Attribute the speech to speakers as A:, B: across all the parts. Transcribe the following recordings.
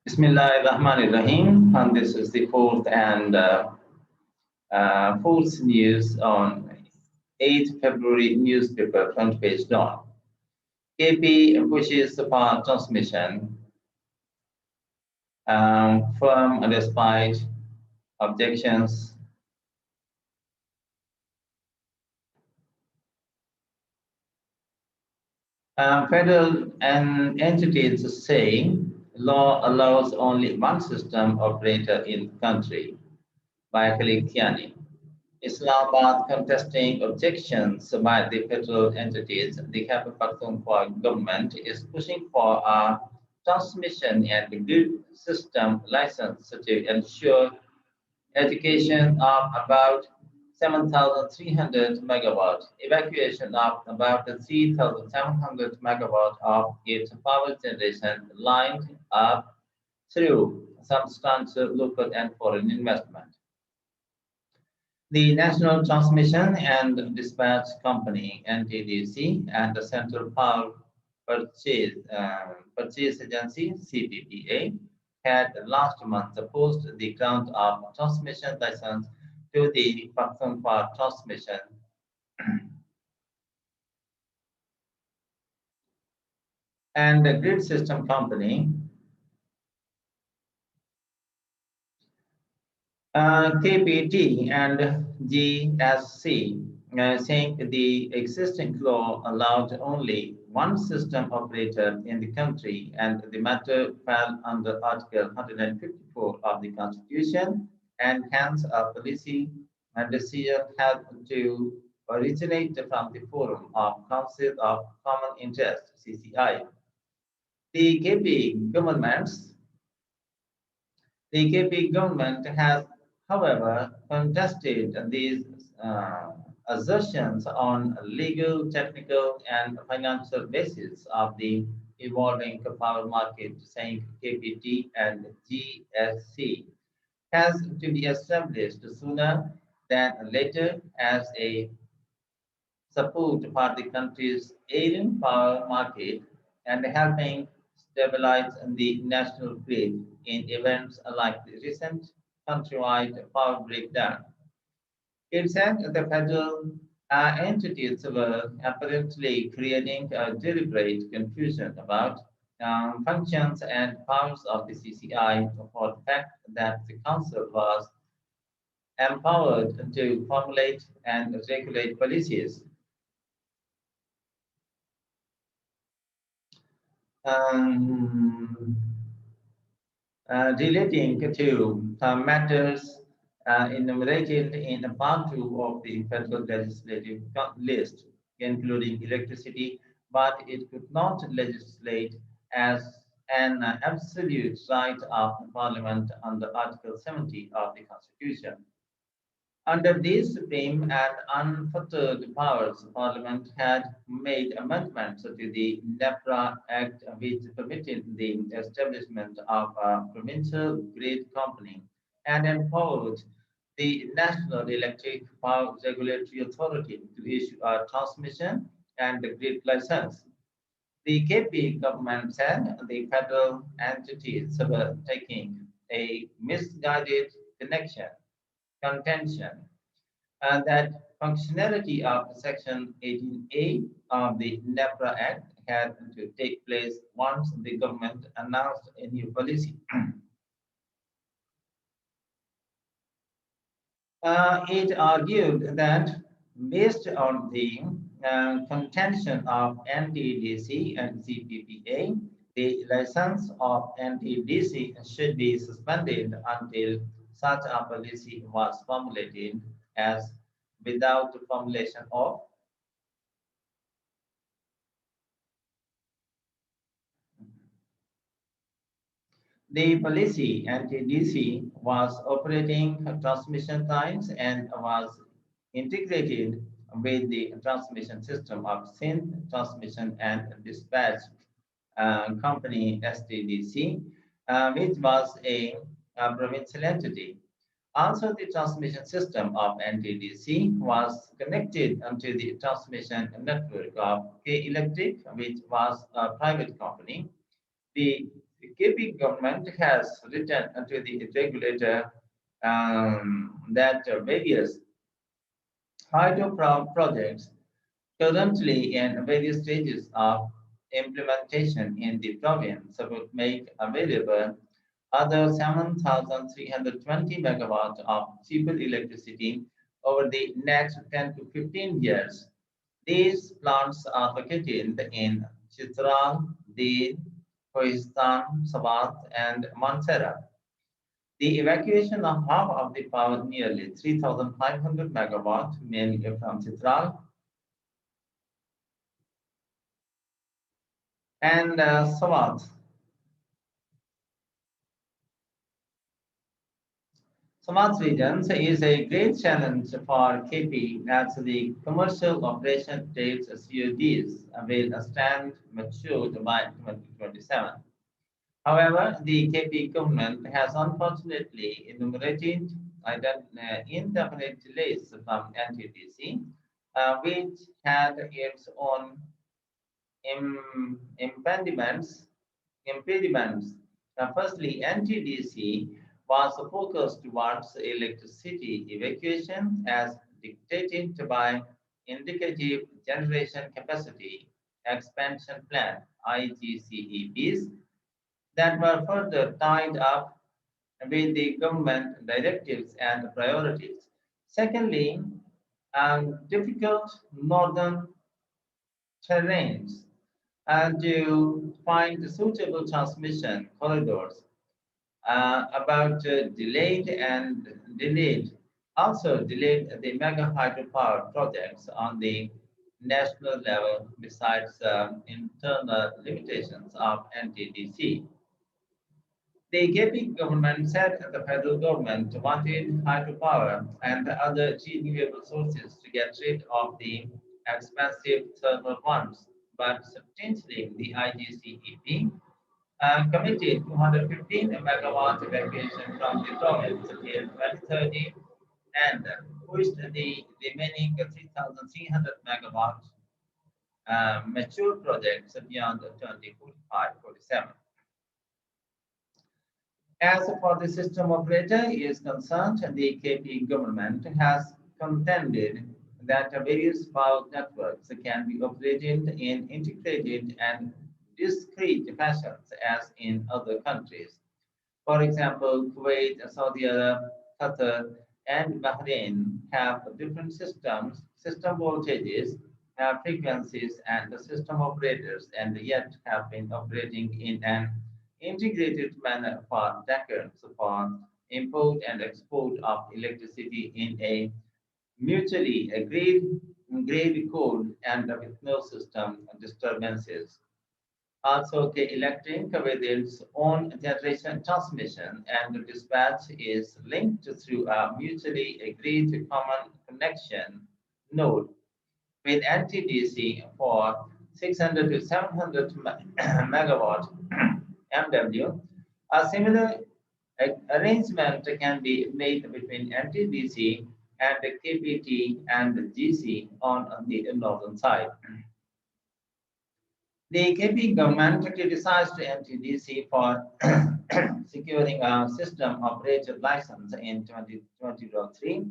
A: Bismillahirrahmanirrahim. And this is the fourth news on 8th February newspaper front page dawn. KP pushes the power transmission firm despite objections. Federal and entities say law allows only one system operator in the country. By Khalid Kiani. Islamabad contesting objections by the federal entities, the Khyber Pakhtunkhwa government is pushing for a transmission and grid system license to ensure education of about 7,300 megawatts, evacuation of about 3,700 megawatts of its power generation lined up through substantial local and foreign investment. The National Transmission and Dispatch Company (NTDC) and the Central Power Purchase Agency (CPPA) had last month opposed the grant of transmission license to the Pakhtunkhwa Transmission and the Grid System Company KPT and GSC, saying the existing law allowed only one system operator in the country, and the matter fell under Article 154 of the Constitution, and hence a policy and decision had to originate from the Forum of Council of Common Interest (CCI). The KP governments the KP government has, however, contested these assertions on legal, technical, and financial basis of the evolving power market, saying KPT and GSC has to be established sooner than later as a support for the country's ailing power market and helping stabilize the national grid in events like the recent countrywide power breakdown. It said the federal entities were apparently creating a deliberate confusion about functions and powers of the CCI for the fact that the council was empowered to formulate and regulate policies um, relating to matters enumerated in Part 2 of the federal legislative list, including electricity, but it could not legislate as an absolute right of Parliament under Article 70 of the Constitution. Under these supreme and unfettered powers, Parliament had made amendments to the NEPRA Act which permitted the establishment of a provincial grid company and empowered the National Electric Power Regulatory Authority to issue a transmission and grid license. The KP government said the federal entities were taking a misguided contention that functionality of Section 18A of the NEPRA Act had to take place once the government announced a new policy. It argued that based on the contention of NTDC and CPPA, the license of NTDC should be suspended until such a policy was formulated as without the formulation of the policy. NTDC was operating transmission lines and was integrated with the transmission system of Sindh Transmission and Dispatch Company (STDC), which was a provincial entity. Also, the transmission system of NTDC was connected onto the transmission network of K Electric, which was a private company. The KP government has written to the regulator that various hydro projects currently in various stages of implementation in the province would make available other 7,320 megawatts of cheaper electricity over the next 10 to 15 years. These plants are located in Chitral, Dir, Kohistan, Sabat, and Mansehra. The evacuation of half of the power, nearly 3,500 megawatts, mainly from Chitral and Sabat, Smart regions is a great challenge for KP as the commercial operation dates CODs will stand matured by 2027. However, the KP government has unfortunately enumerated indefinite delays from NTDC, which had its own impediments. Firstly, NTDC was focused towards electricity evacuation as dictated by indicative generation capacity expansion plan IGCEPs that were further tied up with the government directives and priorities. Secondly, difficult northern terrains and to find suitable transmission corridors about delayed also delayed the mega hydropower projects on the national level besides internal limitations of NTDC. The KP government said the federal government wanted hydropower and other renewable sources to get rid of the expensive thermal ones, but substantially the IGCEP committed 215 megawatt evacuation from the province till 2030 and pushed the remaining 3,300 megawatt mature projects beyond 2045-47. As for the system operator is concerned, the KP government has contended that various power networks can be operated in integrated and discrete fashions as in other countries. For example, Kuwait, Saudi Arabia, Qatar, and Bahrain have different systems, system voltages, frequencies, and the system operators, and yet have been operating in an integrated manner for decades for import and export of electricity in a mutually agreed code and with no system disturbances. Also, the electric with its own generation transmission and dispatch is linked through a mutually agreed common connection node with NTDC for 600 to 700 megawatt MW. A similar arrangement can be made between NTDC and KPT and GC on the northern side. The KP government criticized NTDC for securing a system operator license in 2023,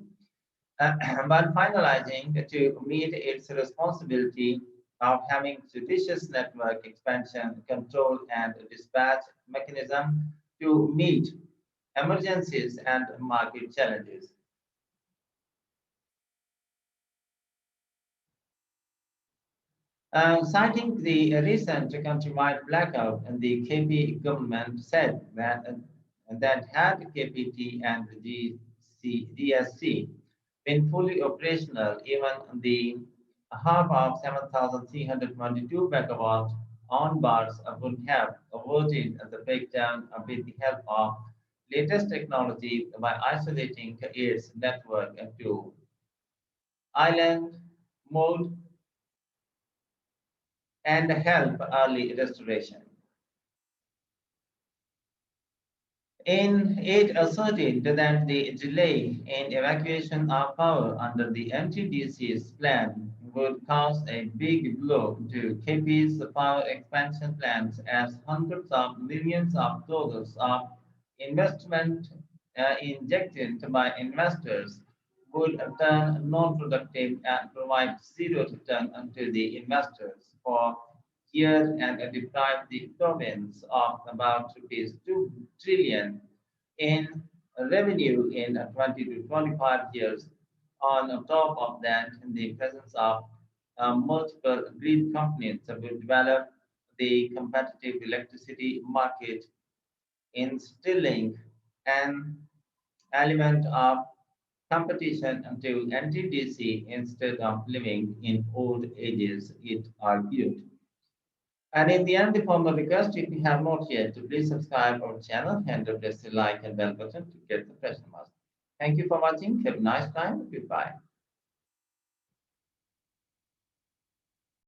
A: but finalizing to meet its responsibility of having judicious network expansion, control, and dispatch mechanism to meet emergencies and market challenges. Citing the recent countrywide blackout, the KP government said that had KPT and DSC been fully operational, even the half of 7,322 megawatt on bars would have avoided the breakdown with the help of latest technology by isolating its network to island mode and help early restoration. In it asserted that the delay in evacuation of power under the NTDC's plan would cause a big blow to KP's power expansion plans as hundreds of millions of dollars of investment injected by investors would turn non-productive and provide zero return to the investors for years and deprive the province of about rupees 2 trillion in revenue in 20 to 25 years. On top of that, in the presence of multiple grid companies that will develop the competitive electricity market, instilling an element of competition to NTDC instead of living in old ages, it argued. And in the end, the formal request, if you have not yet, to please subscribe our channel and press the like and bell button to get the fresh news. Thank you for watching. Have a nice time. Goodbye.